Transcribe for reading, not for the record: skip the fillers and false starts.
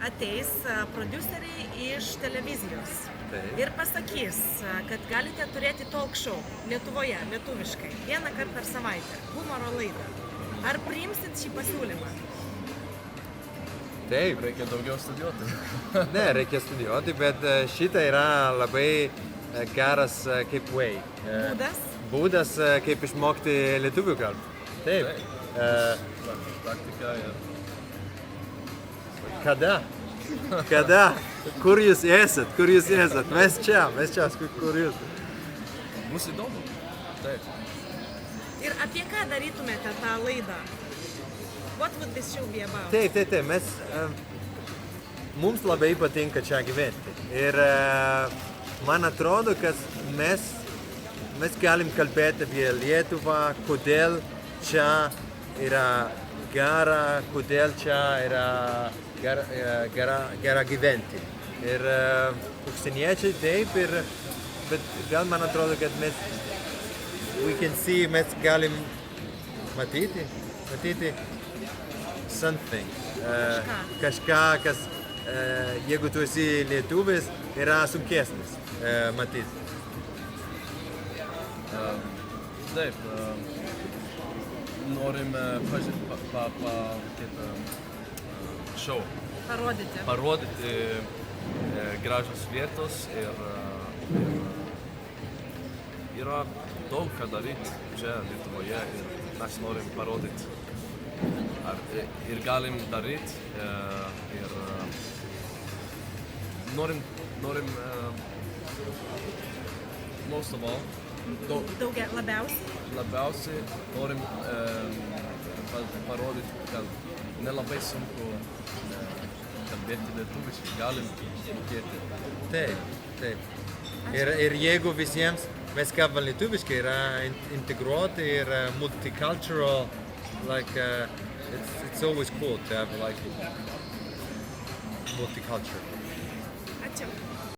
ateis prodiuseriai iš televizijos ir pasakys, kad galite turėti talk show Lietuvoje, lietuviškai, vieną kartą per savaitę, humoro laidą. Ar priimsit šį pasiūlymą? Taip. Reikia daugiau studijuoti. Ne, reikia studijuoti, bet šitą yra labai geras kaip way. Būdas kaip išmokti lietuvių kalbą. Taip. Praktika ir... Kada? Kur jūs esat? Mes čia, kur jūs? Bus įdomu. Taip. Ir apie ką darytumėte tą laidą? What would this show be about? Taip. Mums labai patinka čia gyventi. Ir man atrodo, kad mes galim kalbėti apie Lietuvą, kodėl čia yra gera, kodėl čia yra gera gyventi. Ir užsieniečiai taip, bet gal man atrodo, kad mes galim matyti something. Kažką, kas, jeigu tu esi lietuvis, yra sunkesnis matyti. Taip. Norime show. Parodyti gražios vietos ir yra daug ką daryti čia Lietuvoje ir mes norim parodyti. Ir galim daryti ir norim most of all labiausiai norim parodyti, kad nelabai sunku kalbėti lietuviškai, galim mokėti. Taip. Ir jeigu visiems mes kalbam lietuviškai, yra integruoti ir multicultural, it's always cool to have multicultural. Ačiū.